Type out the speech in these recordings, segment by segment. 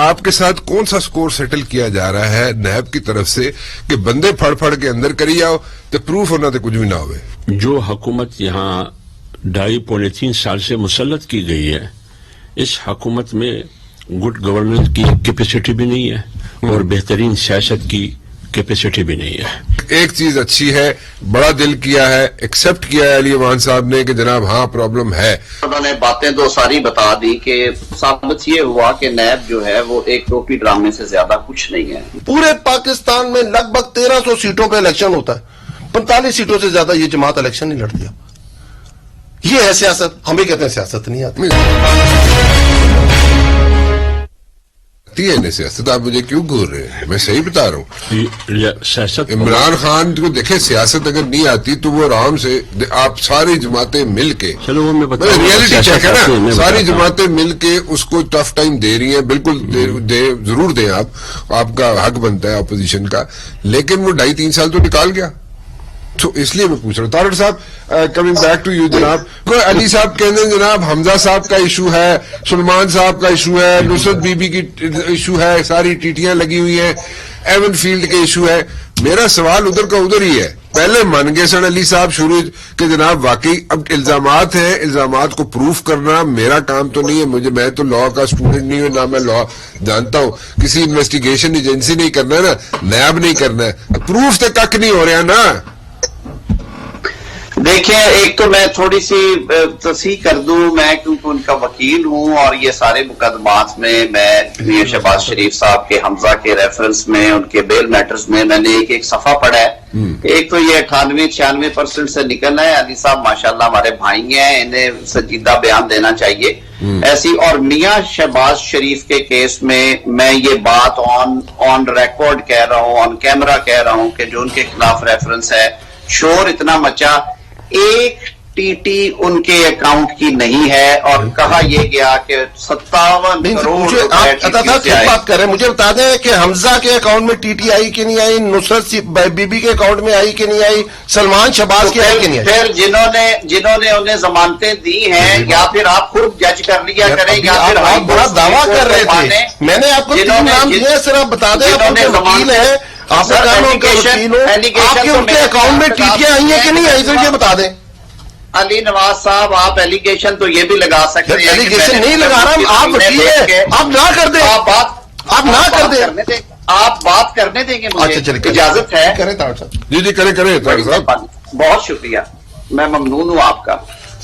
آپ کے ساتھ کون سا سکور سیٹل کیا جا رہا ہے نیب کی طرف سے کہ بندے پھڑ پھڑ کے اندر کری آؤ تو پروف ہونا تو کچھ بھی نہ ہوئے؟ جو حکومت یہاں 2.5-3 سال سے مسلط کی گئی ہے، اس حکومت میں گڈ گورننس کی کیپیسٹی بھی نہیں ہے اور بہترین سیاست کی کیپیسٹی بھی نہیں ہے۔ ایک چیز اچھی ہے، بڑا دل کیا ہے، ایکسپٹ کیا ہے علی امان صاحب نے کہ جناب ہاں پرابلم ہے۔ انہوں نے باتیں تو ساری بتا دی کہ ثابت یہ ہوا کہ نیب جو ہے وہ ایک ٹوپی ڈرامے سے زیادہ کچھ نہیں ہے۔ پورے پاکستان میں لگ بھگ 1300 سیٹوں پہ الیکشن ہوتا ہے، 45 سیٹوں سے زیادہ یہ جماعت الیکشن نہیں لڑتی۔ یہ ہے سیاست، ہمیں کہتے ہیں سیاست نہیں آتی۔ سیاست آپ مجھے کیوں گھور رہے ہیں؟ میں صحیح بتا رہا ہوں۔ سیاست عمران خان کو دیکھیں، سیاست اگر نہیں آتی تو وہ آرام سے آپ ساری جماعتیں مل کے، چلو وہ میں بتاؤں، ریئلٹی چیک ہے نا، ساری جماعتیں مل کے اس کو ٹف ٹائم دے رہی ہیں، بالکل ضرور دیں، آپ کا حق بنتا ہے اپوزیشن کا، لیکن وہ 2.5-3 سال تو نکال گیا۔ تو اس لیے میں پوچھ رہا ہوں۔ طارق صاحب کمنگ بیک ٹو یو جناب، علی صاحب کہتے ہیں جناب حمزہ صاحب کا ایشو ہے، سلمان صاحب کا ایشو ہے، نصرت بی بی کی ایشو ہے، ساری ٹیٹیاں لگی ہوئی ہیں، ایون فیلڈ کے ایشو ہے۔ میرا سوال ادھر کا ادھر ہی ہے۔ پہلے مان گئے سن علی صاحب شروع کہ جناب واقعی اب الزامات ہیں، الزامات کو پروف کرنا میرا کام تو نہیں ہے، میں تو لا کا اسٹوڈنٹ نہیں ہوں، نہ میں لا جانتا ہوں، کسی انویسٹیگیشن ایجنسی نہیں کرنا ہے نا، نیب نہیں کرنا ہے، پروف تو تک نہیں ہو رہا نا۔ دیکھیں، ایک تو میں تھوڑی سی تصحیح کر دوں، میں کیونکہ ان کا وکیل ہوں اور یہ سارے مقدمات میں میاں شہباز شریف صاحب کے حمزہ کے ریفرنس میں، ان کے بیل میٹرز میں نے ایک صفحہ پڑھا ہے۔ ایک تو یہ 98-96% سے نکلنا ہے۔ علی صاحب ماشاءاللہ ہمارے بھائی ہیں، انہیں سنجیدہ بیان دینا چاہیے ایسی۔ اور میاں شہباز شریف کے کیس میں یہ بات آن ریکارڈ کہہ رہا ہوں، آن کیمرہ کہہ رہا ہوں کہ جو ان کے خلاف ریفرنس ہے، شور اتنا مچا، ایک ٹی ٹی ان کے اکاؤنٹ کی نہیں ہے، اور کہا یہ گیا کہ 57 کروڑ بات کر رہے ہیں۔ مجھے بتا دیں کہ حمزہ کے اکاؤنٹ میں ٹی ٹی آئی کہ نہیں آئی، نصرت بی بی کے اکاؤنٹ میں آئی کہ نہیں آئی، سلمان شہباز کی آئی کہ نہیں آئی؟ پھر جنہوں نے انہیں ضمانتیں دی ہیں، یا پھر آپ خود جج کر لیا کریں، یا پھر آپ بڑا دعویٰ کر رہے تھے، میں نے آپ کو 3 نام دیے، صرف بتا دیں آپ ان کے وکیل ہیں، آپ کا نام ان کا وکیل ہو، آپ کے ان کے اکاؤنٹ میں ٹیٹیاں آئی ہیں کہ نہیں آئی، تو یہ بتا دیں۔ علی نواز صاحب، آپ ایلیگیشن تو یہ بھی لگا سکتے ہیں، ایلیگیشن نہیں لگا رہا، آپ وکیل ہیں، آپ نہ کر دیں، آپ نہ کر دیں، آپ بات کرنے دیں گے، مجھے اجازت ہے؟ جی کریں صاحب، بہت شکریہ، میں ممنون ہوں آپ کا۔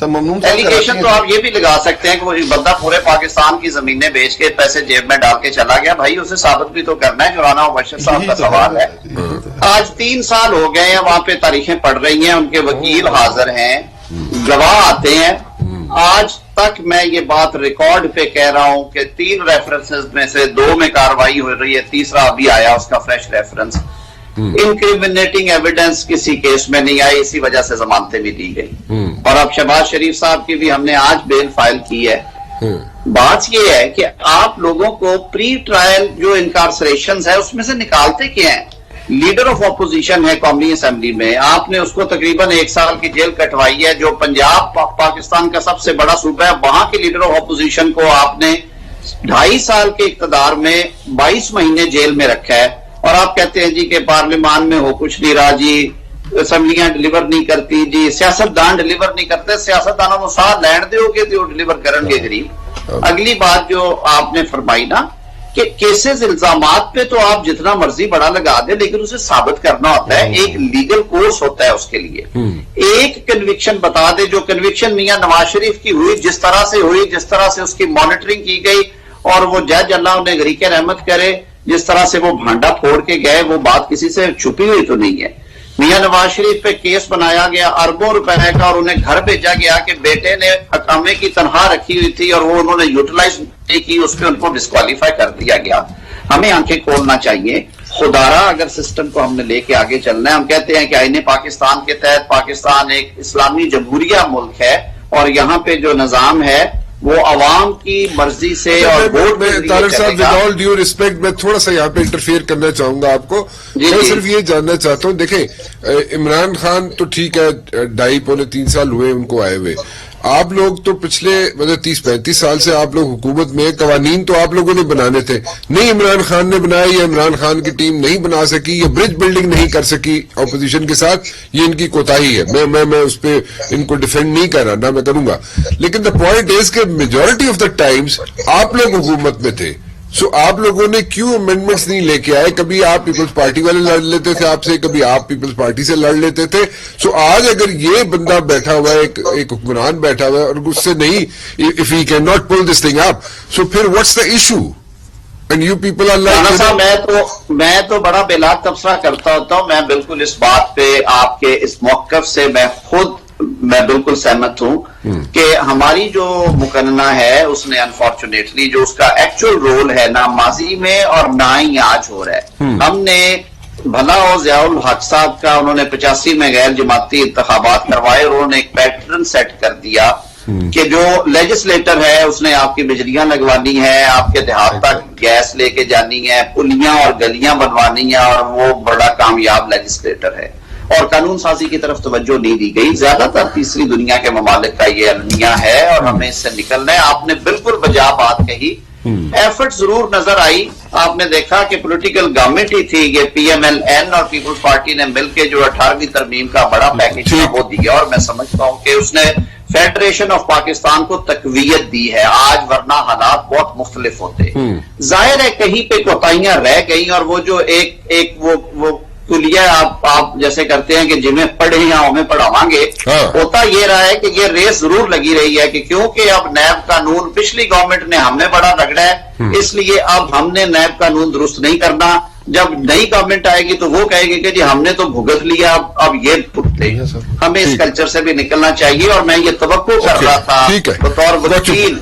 ایلیگیشن تو آپ یہ بھی لگا سکتے ہیں کہ وہ بندہ پورے پاکستان کی زمینیں بیچ کے پیسے جیب میں ڈال کے چلا گیا، بھائی اسے ثابت بھی تو کرنا ہے۔ جورانا مبشر صاحب کا سوال ہے، آج 3 سال ہو گئے ہیں، وہاں پہ تاریخیں پڑھ رہی ہیں، ان کے وکیل حاضر ہیں، گواہ آتے ہیں۔ آج تک میں یہ بات ریکارڈ پہ کہہ رہا ہوں کہ 3 ریفرنسز میں سے 2 میں کاروائی ہو رہی ہے، تیسرا ابھی آیا اس کا فریش ریفرنس۔ انکریمنیٹنگ ایویڈنس کسی کیس میں نہیں آئی، اسی وجہ سے ضمانتیں بھی دی گئی، اور اب شہباز شریف صاحب کی بھی ہم نے آج بیل فائل کی ہے۔ بات یہ ہے کہ آپ لوگوں کو پری ٹرائل جو انکارسریشنز ہے اس میں سے نکالتے کیا ہیں؟ لیڈر آف اپوزیشن ہے قومی اسمبلی میں، آپ نے اس کو تقریباً 1 سال کی جیل کٹوائی ہے، جو پنجاب پاکستان کا سب سے بڑا صوبہ ہے، وہاں کے لیڈر آف اپوزیشن کو آپ نے 2.5 سال کے اقتدار میں 22 مہینے جیل میں رکھا ہے، اور آپ کہتے ہیں جی کہ پارلیمان میں ہو کچھ نہیں رہا جی، اسمبلیاں ڈلیور نہیں کرتی جی، سیاستدان ڈلیور نہیں کرتے، سیاستدانوں کو ساتھ لینڈ دے گے تو وہ ڈلیور کریں گے غریب۔ اگلی بات جو آپ نے فرمائی نا کہ کیسز الزامات پہ تو آپ جتنا مرضی بڑا لگا دیں، لیکن اسے ثابت کرنا ہوتا ہے، ایک لیگل کورس ہوتا ہے اس کے لیے۔ ایک کنوکشن بتا دے، جو کنوکشن میاں نواز شریف کی ہوئی، جس طرح سے ہوئی، جس طرح سے اس کی مانیٹرنگ کی گئی، اور وہ جج اللہ انہیں غریق رحمت کرے، جس طرح سے وہ بھانڈا پھوڑ کے گئے، وہ بات کسی سے چھپی ہوئی تو نہیں ہے۔ میاں نواز شریف پہ کیس بنایا گیا اربوں روپے کا، اور انہیں گھر بھیجا گیا کہ بیٹے نے اقامے کی تنخواہ رکھی ہوئی تھی اور وہ انہوں نے یوٹیلائز نہیں کی، اس پہ ان کو ڈسکوالیفائی کر دیا گیا۔ ہمیں آنکھیں کھولنا چاہیے، خدارا اگر سسٹم کو ہم نے لے کے آگے چلنا ہے۔ ہم کہتے ہیں کہ آئین پاکستان کے تحت پاکستان ایک اسلامی جمہوریہ ملک ہے، اور یہاں پہ جو نظام ہے وہ عوام کی مرضی سے اور ووٹ میں طارق صاحب ود آل ڈیو ریسپیکٹ میں تھوڑا سا یہاں پہ انٹرفیئر کرنا چاہوں گا آپ کو۔ میں صرف یہ جاننا چاہتا ہوں، دیکھیں عمران خان تو ٹھیک ہے 2.5-3 سال ہوئے ان کو آئے ہوئے، آپ لوگ تو پچھلے مطلب 30-35 سال سے آپ لوگ حکومت میں، قوانین تو آپ لوگوں نے بنانے تھے، نہیں عمران خان نے بنایا، یا عمران خان کی ٹیم نہیں بنا سکی، یا برج بلڈنگ نہیں کر سکی اپوزیشن کے ساتھ، یہ ان کی کوتاہی ہے. میں اس پہ ان کو ڈیفینڈ نہیں کر رہا، نہ میں کروں گا، لیکن دا پوائنٹ از کہ میجورٹی آف دا ٹائمز آپ لوگ حکومت میں تھے. سو آپ لوگوں نے کیوں امینڈمنٹس نہیں لے کے آئے؟ کبھی آپ پیپلز پارٹی والے لڑ لیتے تھے آپ سے، کبھی آپ پیپلز پارٹی سے لڑ لیتے تھے. سو آج اگر یہ بندہ بیٹھا ہوا ہے، ایک حکمران بیٹھا ہوا ہے، اور اس سے نہیں، if he cannot pull this thing up, so پھر what's the issue? And you people are like... Rana صاحب میں تو بڑا بلا تبصرہ کرتا ہوتا ہوں. میں بالکل اس بات پہ آپ کے اس موقف سے میں بالکل سہمت ہوں کہ ہماری جو مقننہ ہے اس نے انفارچونیٹلی جو اس کا ایکچوئل رول ہے نہ ماضی میں اور نہ ہی آج ہو رہا ہے. ہم نے بھلا ہو ضیاء الحق صاحب کا، انہوں نے 85 میں غیر جماعتی انتخابات کروائے، اور انہوں نے ایک پیٹرن سیٹ کر دیا کہ جو لیجسلیٹر ہے اس نے آپ کی بجلیاں لگوانی ہے، آپ کے دیہات تک گیس لے کے جانی ہے، پلیاں اور گلیاں بنوانی ہیں، اور وہ بڑا کامیاب لیجسلیٹر ہے. اور قانون سازی کی طرف توجہ نہیں دی گئی. زیادہ تر تیسری دنیا کے ممالک کا یہ المیہ ہے، اور ہمیں اس سے نکلنا ہے. آپ نے بالکل بجا بات کہی. ایفرٹ ضرور نظر آئی. آپ نے دیکھا کہ پولیٹیکل گورنمنٹ ہی تھی، یہ پی ایم ایل این اور پیپلز پارٹی نے مل کے جو 18ویں ترمیم کا بڑا پیکج تھا وہ دیا، اور میں سمجھتا ہوں کہ اس نے فیڈریشن آف پاکستان کو تقویت دی ہے آج، ورنہ حالات بہت مختلف ہوتے. ظاہر ہے کہیں پہ کوتاہیاں رہ گئیں، اور وہ جو ایک وہ کلیہ آپ جیسے کرتے ہیں کہ جنہیں پڑھے یا ہمیں پڑھاواں گے، ہوتا یہ رہا ہے کہ یہ ریس ضرور لگی رہی ہے کہ کیونکہ اب نیب قانون پچھلی گورنمنٹ نے ہم نے بڑا رگڑا ہے، اس لیے اب ہم نے نیب قانون درست نہیں کرنا. جب نئی گورنمنٹ آئے گی تو وہ کہے گی کہ جی ہم نے تو بھگت لیا، اب یہ بھگتے. ہمیں اس کلچر سے بھی نکلنا چاہیے. اور میں یہ توقع کر رہا تھا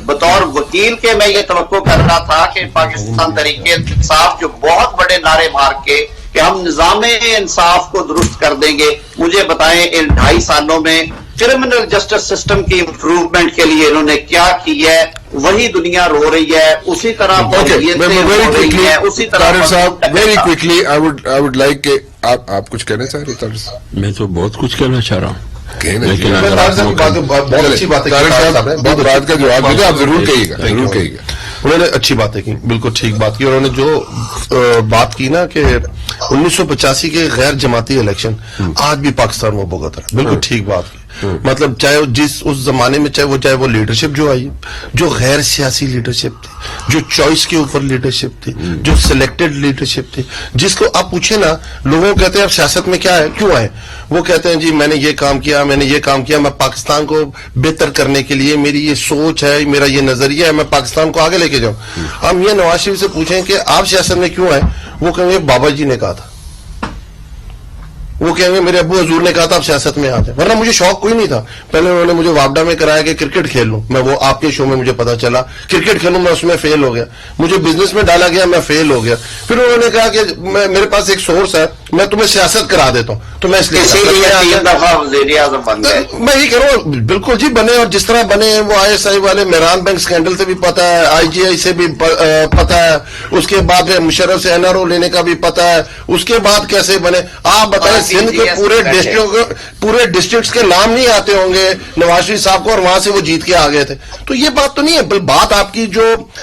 بطور وکیل کے میں یہ توقع کر رہا تھا کہ پاکستان تحریک انصاف جو بہت بڑے نعرے مار کے کہ ہم نظام انصاف کو درست کر دیں گے، مجھے بتائیں ان 2.5 سالوں میں کرمنل جسٹس سسٹم کی امپروومنٹ کے لیے انہوں نے کیا کی ہے؟ وہی دنیا رو رہی ہے، اسی طرح اسی طرح. صاحب very quickly I would like کہ آپ کچھ کہنا چاہ رہے ہیں؟ میں تو بہت کچھ کہنا چاہ رہا ہوں، لیکن بہت اچھی بات ہے. بات کا جواب دے آپ ضرور کہیے گا، ضرور کہیے گا. انہوں نے اچھی باتیں کی، بالکل ٹھیک بات کی. اور انہوں نے جو بات کی نا کہ 1985 کے غیر جماعتی الیکشن آج بھی پاکستان میں بھگت رہا ہے، بالکل ٹھیک بات کی. مطلب چاہے اس زمانے میں چاہے وہ لیڈرشپ جو آئی، جو غیر سیاسی لیڈرشپ تھی، جو چوائس کے اوپر لیڈرشپ تھی، جو سلیکٹڈ لیڈرشپ تھی، جس کو آپ پوچھیں نا، لوگوں کہتے ہیں اب سیاست میں کیا ہے، کیوں آئے؟ وہ کہتے ہیں جی میں نے یہ کام کیا، میں نے یہ کام کیا، میں پاکستان کو بہتر کرنے کے لیے میری یہ سوچ ہے، میرا یہ نظریہ ہے، میں پاکستان کو آگے لے کے جاؤں. ہم یہ نواز شریف سے پوچھیں کہ آپ سیاست میں کیوں آئے، وہ کہیں گے بابا جی نے کہا تھا، وہ کہیں گے میرے ابو حضور نے کہا تھا آپ سیاست میں آتے. ورنہ مجھے شوق کوئی نہیں تھا. پہلے انہوں نے مجھے وابڈا میں کرایا کہ کرکٹ کھیل لوں، میں وہ آپ کے شو میں مجھے پتا چلا کرکٹ کھیلوں، میں اس میں فیل ہو گیا. مجھے بزنس میں ڈالا گیا، میں فیل ہو گیا. پھر انہوں نے کہا کہ میرے پاس ایک سورس ہے، میں تمہیں سیاست کرا دیتا ہوں. تو میں اس لیے میں یہ کہہ رہا ہوں بالکل جی بنے، اور جس طرح بنے وہ ISI والے مہران بینک اسکینڈل سے بھی پتا ہے، IGI سے بھی پتا ہے، اس کے بعد مشرف سے NRO لینے کا بھی پتا ہے، اس کے بعد کیسے بنے. آپ بتائیں سندھ کے پورے ڈسٹرکٹس کے نام نہیں آتے ہوں گے نواز شریف صاحب کو، اور وہاں سے وہ جیت کے آ گئے تھے. تو یہ بات تو نہیں ہے. بات آپ کی جو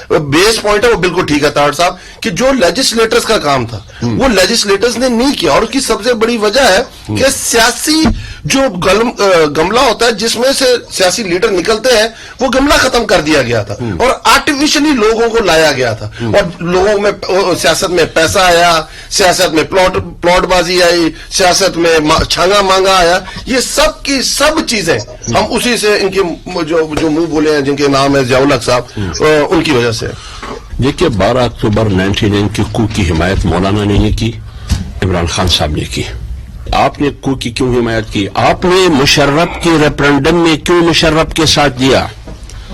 بیس پوائنٹ ہے وہ بالکل ٹھیک ہے طاہر صاحب، کہ جو لیجسلیٹرز کا کام تھا وہ لیجسلیٹرز نے نہیں کیا. اور اس کی سب سے بڑی وجہ ہے کہ سیاسی جو گملہ ہوتا ہے جس میں سے سیاسی لیڈر نکلتے ہیں، وہ گملہ ختم کر دیا گیا تھا، اور آرٹیفیشلی لوگوں کو لایا گیا تھا. اور لوگوں میں سیاست میں پیسہ آیا، سیاست میں پلاٹ بازی آئی، سیاست میں چھانگا مانگا آیا. یہ سب کی سب چیزیں ہم اسی سے ان کی جو منہ بولے ہیں، جن کے نام ہے ضیاء الحق صاحب، ان کی وجہ سے. دیکھیے 12 اکتوبر 99 کی کو کی حمایت مولانا نے نہیں کی، عمران خان صاحب نے کی. آپ نے کو کی کیوں حمایت کی؟ آپ نے مشرف کے ریفرنڈم میں کیوں مشرف کے ساتھ دیا؟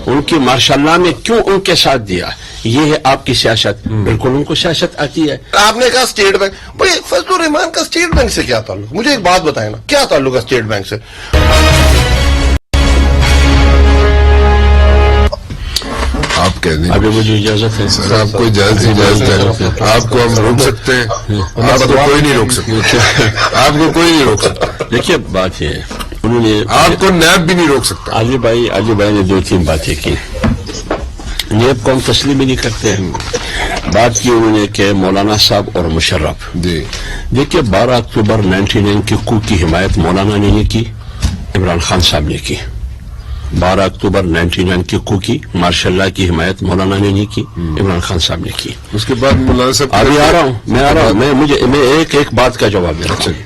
ان کی ماشاء اللہ میں کیوں ان کے ساتھ دیا؟ یہ ہے آپ کی سیاست. بالکل ان کو سیاست آتی ہے. آپ نے کہا اسٹیٹ بینک، بھائی فضل الرحمان کا اسٹیٹ بینک سے کیا تعلق؟ مجھے ایک بات بتائیں نا، کیا تعلق ہے اسٹیٹ بینک سے؟ آپ کہہ دیں ابھی مجھے اجازت ہے سر، آپ کو اجازت ہے، آپ کو ہم روک سکتے ہیں، آپ کو کوئی نہیں روک سکتا، آپ کو کوئی نہیں روک سکتا. دیکھیے بات یہ ہے انہوں نے آپ کو نیب بھی نہیں روک سکتا. علی بھائی نے 2-3 باتیں کی. نیب کو ہم تسلیم ہی نہیں کرتے ہیں. بات کی انہوں نے کہ مولانا صاحب اور مشرف. جی دیکھیے 12 اکتوبر 99 کے کو کی حمایت مولانا نے نہیں کی, عمران خان صاحب نے کی. 12 اکتوبر 99 کے کو کی ماشاء اللہ کی حمایت مولانا نے نہیں کی, عمران خان صاحب نے کی. اس کے بعد مولانا صاحب ابھی آ رہا ہوں میں ایک بات کا جواب دے رہا ہوں.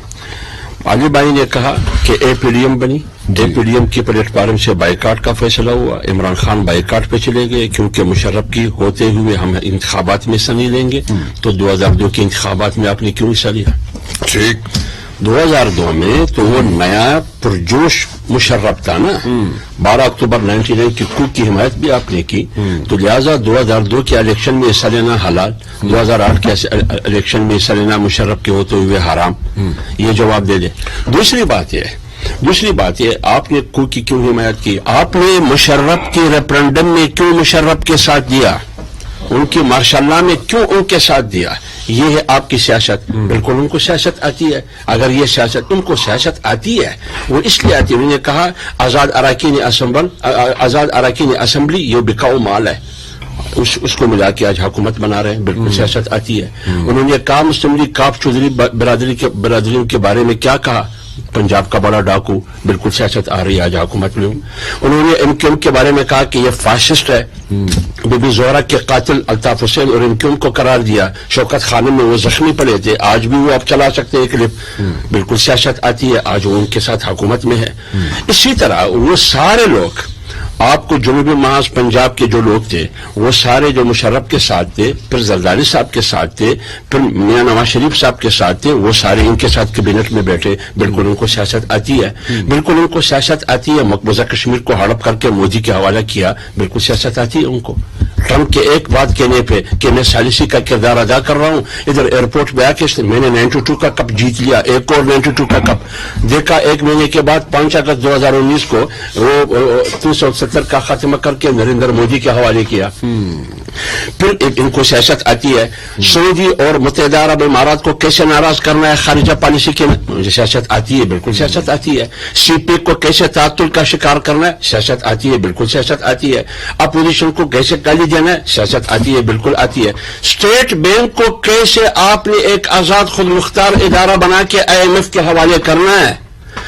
علی بھائی نے کہا کہ اے پی ڈی ایم بنی, اے پی ڈی ایم کی پلیٹ فارم سے بائیکاٹ کا فیصلہ ہوا. عمران خان بائیکاٹ پہ چلے گئے کیونکہ مشرف کی ہوتے ہوئے ہم انتخابات میں حصہ نہیں لیں گے. تو 2002 کے انتخابات میں آپ نے کیوں حصہ لیا؟ ٹھیک 2002 میں تو وہ نیا پرجوش مشرف تھا نا. 12 اکتوبر 99 کی کو کی حمایت بھی آپ نے کی, تو لہذا 2002 کے الیکشن میں حصہ لینا حلال, 2008 کے الیکشن میں حصہ لینا مشرف کے ہوتے ہوئے حرام. یہ جواب دے دیں. دوسری بات یہ آپ نے کو کی کیوں حمایت کی؟ آپ نے مشرف کے ریفرنڈم میں کیوں مشرف کے ساتھ دیا؟ ان کی ماشاء اللہ میں کیوں ان کے ساتھ دیا؟ یہ ہے آپ کی سیاست. بالکل ان کو سیاست آتی ہے. اگر یہ سیاست ان کو سیاست آتی ہے, وہ اس لیے آتی ہے. انہوں نے کہا آزاد اراکین اسمبلی یہ بکاؤ مال ہے, اس کو ملا کے آج حکومت بنا رہے ہیں. بالکل سیاست آتی ہے. انہوں نے کہا مسلم لیگ کاف چودھری برادری کے بارے میں کیا کہا؟ پنجاب کا بڑا ڈاکو. بالکل سیاست آ رہی ہے آج حکومت میں. انہوں نے ایم کیو ایم کے بارے میں کہا کہ یہ فاشسٹ ہے. بی بی زہرا کے قاتل الطاف حسین اور ایم کیو ایم کو قرار دیا. شوکت خانم میں وہ زخمی پڑے تھے, آج بھی وہ اب چلا سکتے ہیں کلپ. بالکل سیاست آتی ہے, آج وہ ان کے ساتھ حکومت میں ہے. اسی طرح وہ سارے لوگ آپ کو جنوبی محاذ پنجاب کے جو لوگ تھے وہ سارے جو مشرف کے ساتھ تھے, پھر زرداری صاحب کے ساتھ تھے, پھر میاں نواز شریف صاحب کے ساتھ تھے, وہ سارے ان کے ساتھ کابینٹ میں بیٹھے. بالکل ان کو سیاست آتی ہے. بالکل ان کو سیاست آتی ہے. مقبوضہ کشمیر کو ہڑپ کر کے مودی کے حوالہ کیا. بالکل سیاست آتی ہے ان کو. ٹرمپ کے ایک بات کہنے پہ کہ میں ثالثی کا کردار ادا کر رہا ہوں, ادھر ایئرپورٹ پہ آ کے میں نے 92 کا کپ جیت لیا, ایک اور 92 کا کپ دیکھا. ایک مہینے کے بعد 5 اگست 2019 کو وہ 370 کا خاتمہ کر کے نریندر مودی کے حوالے کیا. پھر ان کو سیاست آتی ہے. سعودی اور متحدہ عرب امارات کو کیسے ناراض کرنا ہے خارجہ پالیسی کے, مجھے سیاست آتی ہے. بالکل سیاست آتی ہے. سی پی کو کیسے تعطل کا شکار کرنا ہے, سیاست آتی ہے. بالکل سیاست آتی ہے. اپوزیشن کو کیسے گالی دینا ہے, سیاست آتی ہے. بالکل آتی ہے. اسٹیٹ بینک کو کیسے آپ نے ایک آزاد خود مختار ادارہ بنا کے آئی ایم ایف کے حوالے کرنا ہے.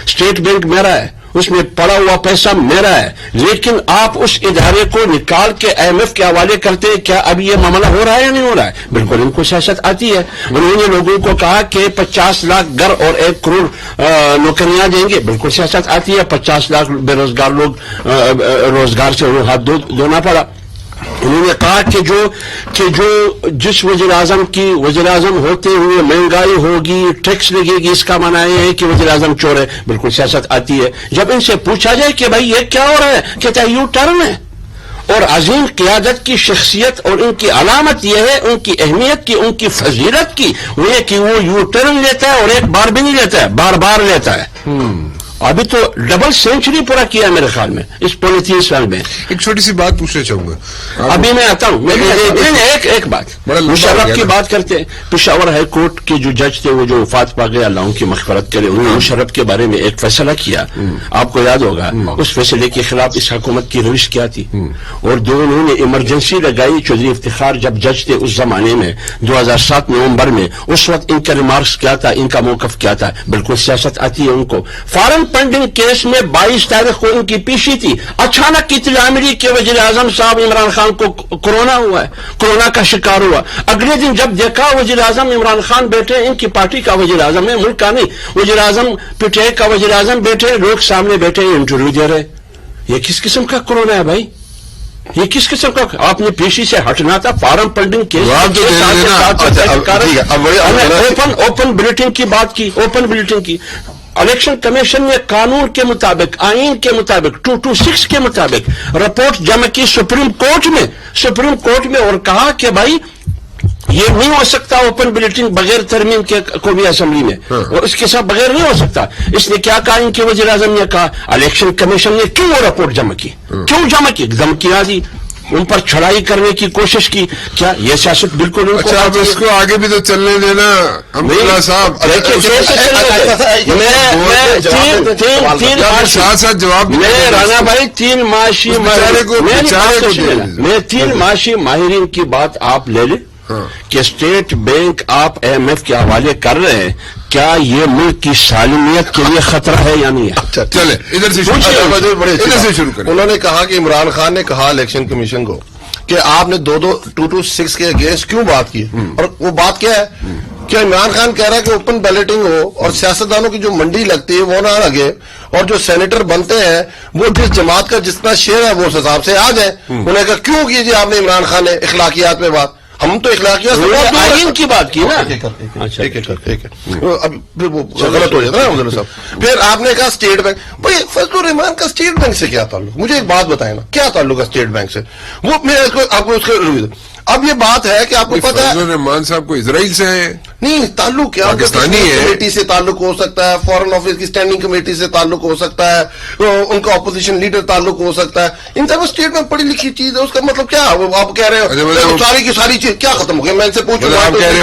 اسٹیٹ بینک میرا ہے, اس میں پڑا ہوا پیسہ میرا ہے, لیکن آپ اس ادارے کو نکال کے آئی ایم ایف کے حوالے کرتے ہیں. کیا ابھی یہ معاملہ ہو رہا ہے یا نہیں ہو رہا ہے؟ بالکل ان کو سیاست آتی ہے. انہوں نے لوگوں کو کہا کہ 50 لاکھ گھر اور 1 کروڑ نوکریاں دیں گے. بالکل سیاست آتی ہے. 50 لاکھ بے روزگار لوگ روزگار سے انہیں ہاتھ دھونا پڑا. انہوں نے کہا کہ جو جس وزیر اعظم ہوتے ہوئے مہنگائی ہوگی, ٹیکس لگے گی, اس کا معنی یہ ہے کہ وزیر اعظم چور ہے. بالکل سیاست آتی ہے. جب ان سے پوچھا جائے کہ بھائی یہ کیا ہو رہا ہے, کہتا ہے یو ٹرن ہے. اور عظیم قیادت کی شخصیت اور ان کی علامت یہ ہے, ان کی اہمیت کی, ان کی فضیلت کی, وہ یہ کہ وہ یو ٹرن لیتا ہے اور ایک بار بھی نہیں لیتا ہے, بار بار لیتا ہے. ابھی تو ڈبل سینچری پورا کیا میرے خیال میں اس 3 سال میں. ایک چھوٹی سی بات پوچھنا چاہوں گا. ابھی میں آتا ہوں. ایک بات مشرف کی بات کرتے ہیں. پشاور ہائی کورٹ کے جو جج تھے وہ جو وفات پا گئے, اللہ ان کی مغفرت کرے, انہوں نے مشرف کے بارے میں ایک فیصلہ کیا. آپ کو یاد ہوگا اس فیصلے کے خلاف اس حکومت کی روش کیا تھی, اور انہوں نے ایمرجنسی لگائی. چودھری افتخار جب جج تھے اس زمانے میں 2007 نومبر میں, اس وقت ان کا ریمارکس کیا تھا, ان کا موقف کیا تھا. بالکل سیاست آتی ہے ان کو. فارن فنڈنگ کیس میں 22 تاریخ کو ان کی پیشی تھی. اچانک اطلاع ملی کہ وزیر اعظم صاحب عمران خان کو کورونا ہوا ہے, کورونا کا شکار ہوا. اگلے دن جب دیکھا وزیر اعظم عمران خان بیٹھے, ان کی پارٹی کا وزیر اعظم ہے, ملک کا نہیں, وزیر اعظم پٹے کا وزیر اعظم بیٹھے, لوگ سامنے بیٹھے انٹرویو دے رہے. یہ کس قسم کا کورونا ہے بھائی؟ یہ کس قسم کا؟ آپ نے پیشی سے ہٹنا تھا. فارم فنڈنگ کیس اوپن بلیٹنگ کی بات کی, اوپن بلیٹنگ کی. الیکشن کمیشن نے قانون کے مطابق, آئین کے مطابق, 226 کے مطابق رپورٹ جمع کی سپریم کورٹ میں اور کہا کہ بھائی یہ نہیں ہو سکتا اوپن بلیٹنگ بغیر ترمیم کے قومی اسمبلی میں, اور اس کے ساتھ بغیر نہیں ہو سکتا. اس نے کیا کہا, ان کے وزیر اعظم نے کہا الیکشن کمیشن نے کیوں وہ رپورٹ جمع کی, کیوں جمع کی؟ دھمکیاں دی, ان پر چڑھائی کرنے کی کوشش کی. کیا یہ سیاست بالکل ان کو اچھا اب اس کو آگے بھی تو چلنے دینا عبداللہ صاحب. ساتھ ساتھ جواب میں رانا بھائی 3 معاشی ماہرین کی بات آپ لے لیں کہ اسٹیٹ بینک آپ ایم ایف کے حوالے کر رہے ہیں, کیا یہ ملک کی سالمیت کے لیے خطرہ ہے یا نہیں ہے؟ چلے ادھر سے شروع کریں. انہوں نے کہا کہ عمران خان نے کہا الیکشن کمیشن کو کہ آپ نے 226 کے اگینسٹ کیوں بات کی, اور وہ بات کیا ہے کہ عمران خان کہہ رہا ہے کہ اوپن بیلٹنگ ہو اور سیاستدانوں کی جو منڈی لگتی ہے وہ نہ لگے, اور جو سینیٹر بنتے ہیں وہ جس جماعت کا جتنا شیئر ہے وہ اس حساب سے آ جائے. انہوں نے کہا کیوں کیجیے آپ نے عمران خان نے اخلاقیات پہ بات, ہم تو اخلاقیات آئین کی بات کی نا. اب وہ غلط ہو جاتا ہے عبداللہ صاحب. پھر آپ نے کہا اسٹیٹ بینک, بھائی فضل الرحمان کا اسٹیٹ بینک سے کیا تعلق, مجھے ایک بات بتائیں نا کیا تعلق ہے اسٹیٹ بینک سے. وہ میں آپ کو اس کے اب یہ بات ہے کہ آپ کو پتا ہے فضل الرحمان صاحب کو اسرائیل سے ہیں نہیں تعلق کیا, پاکستانی ہے, کمیٹی سے تعلق ہو سکتا ہے, فارن آفس کی اسٹینڈنگ کمیٹی سے تعلق ہو سکتا ہے, ان کا اپوزیشن لیڈر تعلق ہو سکتا ہے. ان سب اسٹیٹ میں پڑھی لکھی چیز ہے, اس کا مطلب کیا ہے, وہ آپ کہہ رہے ہو ساری کی ساری چیز کیا ختم ہو گئی. میں ان سے پوچھوں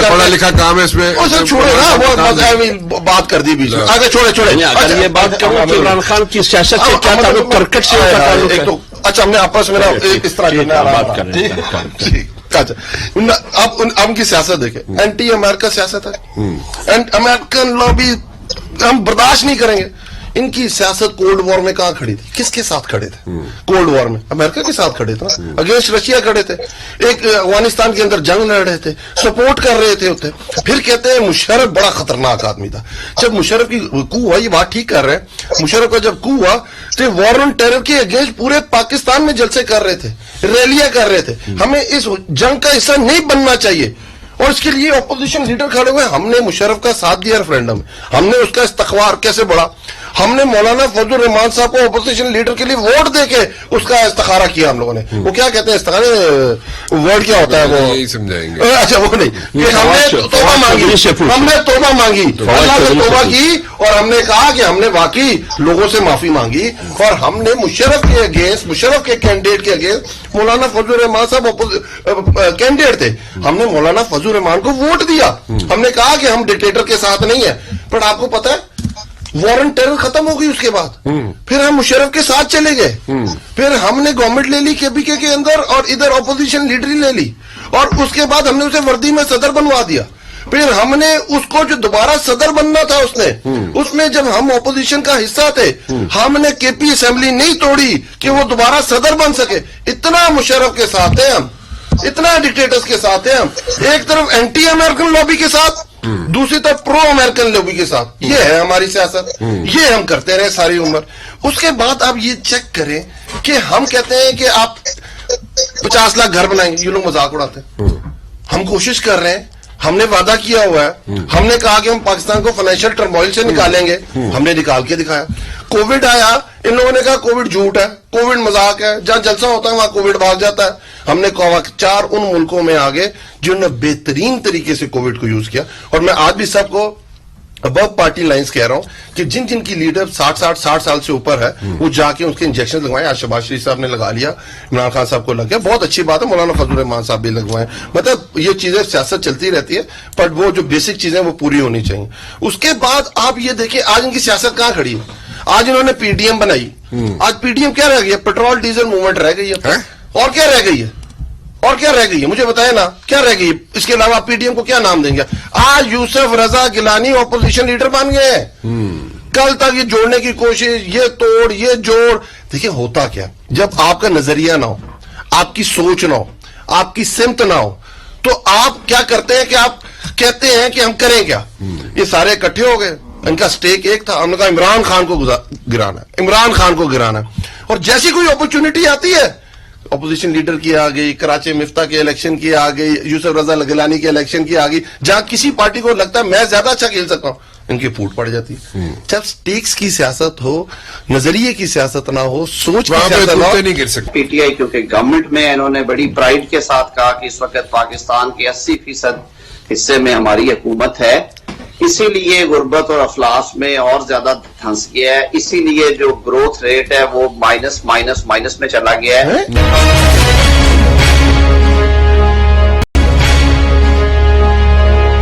پڑھا لکھا کام ہے اس میں, چھوڑے نا بات کر دی بیچ میں, آگے چھوڑے یہ بات کروں کہ عمران خان کی سیاست سے کیا تعلق, کرکٹ سے تعلق ہے. اچھا ہم نے آپس میں اس طرح بات کر رہے ہیں. اب ان کی سیاست دیکھیں, اینٹی امریکہ سیاست ہے, امریکن لابی ہم برداشت نہیں کریں گے. ان کی سیاست کولڈ وار میں کہاں کھڑی تھی, کس کے ساتھ کھڑے تھے کولڈ وار میں؟ امریکہ کے ساتھ کھڑے تھے نا, اگینسٹ رشیا کھڑے تھے, ایک افغانستان کے اندر جنگ لڑ رہے تھے, سپورٹ کر رہے تھے ہوتے. پھر کہتے ہیں مشرف بڑا خطرناک آدمی تھا. جب مشرف کی کو ہوا, یہ بات ٹھیک کر رہے ہیں, مشرف کا جب کو ہوا تو وار آن ٹیرر کے اگینسٹ پورے پاکستان میں جلسے کر رہے تھے, ریلیاں کر رہے تھے. ہمیں اس جنگ کا حصہ نہیں بننا چاہیے, اور اس کے لیے اپوزیشن لیڈر کھڑے ہوئے. ہم نے مشرف کا ساتھ دیا ریفرینڈم میں, ہم نے اس کا استخبار کیسے بڑھا, ہم نے مولانا فضل الرحمان صاحب کو اپوزیشن لیڈر کے لیے ووٹ دے کے اس کا استخارہ کیا. ہم لوگوں نے وہ کیا کہتے ہیں استخارے, ورڈ کیا ہوتا ہے وہ یہی سمجھائیں گے. اچھا وہ نہیں, ہم نے توبہ مانگی, ہم نے توبہ مانگی, اللہ سے توبہ کی, اور ہم نے کہا کہ ہم نے واقعی لوگوں سے معافی مانگی, اور ہم نے مشرف کے اگینسٹ, مشرف کے کینڈیڈیٹ کے اگینسٹ, مولانا فضل الرحمان صاحب کینڈیڈیٹ تھے, ہم نے مولانا فضل الرحمان کو ووٹ دیا. ہم نے کہا کہ ہم ڈکٹیٹر کے ساتھ نہیں ہیں. پر آپ کو پتا ہے وارن ٹیرر ختم ہو گئی اس کے بعد, پھر ہم مشرف کے ساتھ چلے گئے, پھر ہم نے گورنمنٹ لے لی KPK کے اندر, اور ادھر اپوزیشن لیڈری لے لی, اور اس کے بعد ہم نے اسے وردی میں صدر بنوا دیا. پھر ہم نے اس کو جو دوبارہ صدر بننا تھا اس میں جب ہم اپوزیشن کا حصہ تھے, ہم نے KP اسمبلی نہیں توڑی کہ وہ دوبارہ صدر بن سکے. اتنا مشرف کے ساتھ ہیں ہم, اتنا ڈکٹیٹرز کے ساتھ ہیں ہم, ایک طرف اینٹی امریکن لابی کے ساتھ, دوسری طرف پرو امریکن لابی کے ساتھ. یہ ہے ہماری سیاست, یہ ہم کرتے رہے ساری عمر. اس کے بعد آپ یہ چیک کریں کہ ہم کہتے ہیں کہ آپ 50 لاکھ گھر بنائیں گے, یہ لوگ مذاق اڑاتے ہیں. ہم کوشش کر رہے ہیں, ہم نے وعدہ کیا ہوا ہے, ہم نے کہا کہ ہم پاکستان کو فائنینشیل ٹرموائل سے نکالیں گے, ہم نے نکال کے دکھایا. کووڈ آیا, ان لوگوں نے کہا کووڈ جھوٹ ہے, کووڈ مذاق ہے, جہاں جلسہ ہوتا ہے وہاں کووڈ بھاگ جاتا ہے. ہم نے 4 ان ملکوں میں آگے جنہوں نے بہترین طریقے سے کووڈ کو یوز کیا. اور میں آج بھی سب کو ابو پارٹی لائنز کہہ رہا ہوں کہ جن کی لیڈر 60 سال سے اوپر ہے وہ جا کے ان کے انجیکشن لگوائیں. آج شہباز شریف صاحب نے لگا لیا, عمران خان صاحب کو لگ گیا, بہت اچھی بات ہے. مولانا فضل الرحمان صاحب بھی لگوائیں. مطلب یہ چیزیں سیاست چلتی رہتی ہے, پر وہ جو بیسک چیزیں وہ پوری ہونی چاہیے. اس کے بعد آپ یہ دیکھیں آج ان کی سیاست کہاں کھڑی ہے. آج انہوں نے PDM بنائی, آج PDM کیا رہ گئی ہے, پیٹرول ڈیزل موومنٹ رہ گئی ہے, اور کیا رہ گئی ہے, اور کیا رہ گئی ہے مجھے بتائیں نا, کیا رہ گئی ہے اس کے علاوہ. PDM کو کیا نام دیں گے؟ آج یوسف رضا گیلانی اپوزیشن لیڈر بن گئے ہیں. کل تک یہ جوڑنے کی کوشش, یہ توڑ یہ جوڑ. دیکھیں ہوتا کیا, جب آپ کا نظریہ نہ ہو, آپ کی سوچ نہ ہو, آپ کی سمت نہ ہو, تو آپ کیا کرتے ہیں کہ آپ کہتے ہیں کہ ہم کریں کیا. یہ سارے اکٹھے ہو گئے, ان کا سٹیک ایک تھا, ہم نے کہا عمران خان کو گرانا ہے, عمران خان کو گرانا ہے. اور جیسی کوئی اپرچونٹی آتی ہے, اپوزیشن لیڈر کی آ گئی, کراچی مفتاح کے الیکشن کی آ گئی, یوسف رضا گیلانی کے الیکشن کی آ گئی, جہاں کسی پارٹی کو لگتا ہے میں زیادہ اچھا کھیل سکتا ہوں, ان کی پھوٹ پڑ جاتی ہے. جب سٹیکس کی سیاست ہو, نظریے کی سیاست نہ ہو, سوچ کی سیاست نہ ہو, نہیں گر سکتے. PTI کیونکہ گورنمنٹ میں انہوں نے بڑی پرائیڈ کے ساتھ کہا کہ اس وقت پاکستان کے 80% حصے میں ہماری حکومت ہے, اسی لیے غربت اور افلاس میں اور زیادہ دھنس گیا ہے, اسی لیے جو گروتھ ریٹ ہے وہ مائنس میں چلا گیا ہے.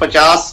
50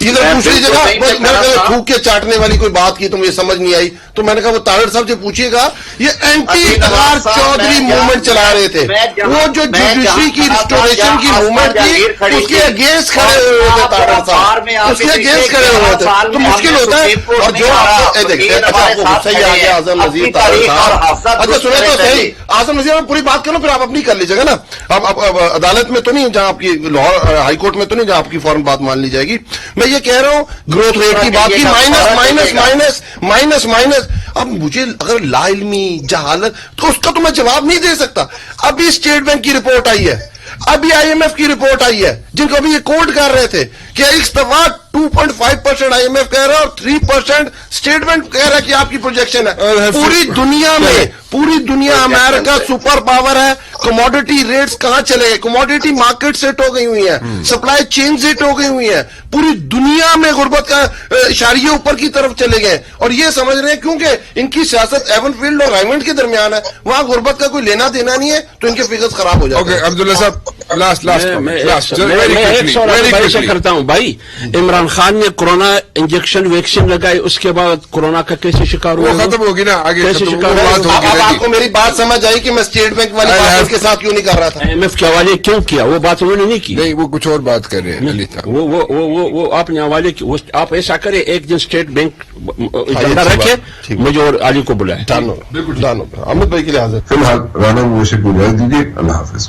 ادھر دوسری جگہ میں نے کہا تھوک کے چاٹنے والی کوئی بات کی تو مجھے سمجھ نہیں آئی, تو میں نے کہا وہ طاہر صاحب سے پوچھیے گا, یہ اینٹی اقرار چودھری موومنٹ چلا رہے تھے, وہ جو جوڈیشری کی ریسٹوریشن کی موومنٹ تھی اس کے اگینسٹ کھڑے ہوئے تھے طاہر صاحب, اس کے اگینسٹ کھڑے ہوئے تھے, تو مشکل ہوتا ہے. اور جو آپ کو دیکھتے ہیں, اچھا آپ کو غصہ ہی آ گیا اعظم نذیر طاہر صاحب, اچھا سنیں تو صحیح, اعظم نذیر آپ پوری بات کرو پھر آپ اپنی کر لیجیے گا نا, اب عدالت میں تو نہیں جہاں آپ کی لاہور ہائی کورٹ میں تو نہیں جہاں آپ کی فوراً بات مان لی جائے گی. میں یہ کہہ رہا ہوں گروتھ ریٹ کی بات کی, مائنس. اب مجھے اگر لا علمی جہالت تو اس کا تو میں جواب نہیں دے سکتا. ابھی اسٹیٹ بینک کی رپورٹ آئی ہے, ابھی آئی ایم ایف کی رپورٹ آئی ہے, جن کو ابھی یہ کوٹ کر رہے تھے کہ ایک دفعہ 2.5% آئی ایم ایف کہہ رہا ہے اور 3% اسٹیٹ بینک کہہ رہا ہے کہ آپ کی پروجیکشن ہے. پوری دنیا میں, پوری دنیا امریکہ سپر پاور ہے, کموڈٹی ریٹس کہاں چلے گئے, کموڈٹی مارکیٹ سیٹ ہو گئی ہوئی ہیں, سپلائی چین سیٹ ہو گئی ہوئی ہیں, پوری دنیا میں غربت کا اشاریہ اوپر کی طرف چلے گئے, اور یہ سمجھ رہے ہیں کیونکہ ان کی سیاست ایون فیلڈ اور رائمنڈ کے درمیان ہے, وہاں غربت کا کوئی لینا دینا نہیں ہے, تو ان کے فگرز خراب ہو جاتے ہیں. اوکے عبداللہ صاحب, لاسٹ میں ایک سوال کرتا ہوں بھائی, عمران خان نے کورونا انجیکشن ویکسین لگائی, اس کے بعد کورونا کا کیسے شکار ہوا؟ وہ ختم ہوگی نا, آگے کیسے ختم شکار بات ہوا؟ ہوگی. اب آپ کو میری بات سمجھ آئی کہ میں اسٹیٹ بینک والی بات اس کے ساتھ کیوں نہیں کر رہا تھا. آئی ایم ایف کے حوالے کیوں کیا, وہ بات انہوں نے نہیں کی. نہیں, وہ کچھ اور بات کر رہے ہیں علی صاحب. وہ آپ نے حوالے کی, آپ ایسا کریں ایک دن اسٹیٹ بینک ایجنڈا رکھے, مجھے اور علی کو بلائے. ڈن ہو, بالکل ڈن ہو. احمد بھائی کے لیے حاضر. فی الحال رانا موشی کو اجازت دیجیے. اللہ حافظ.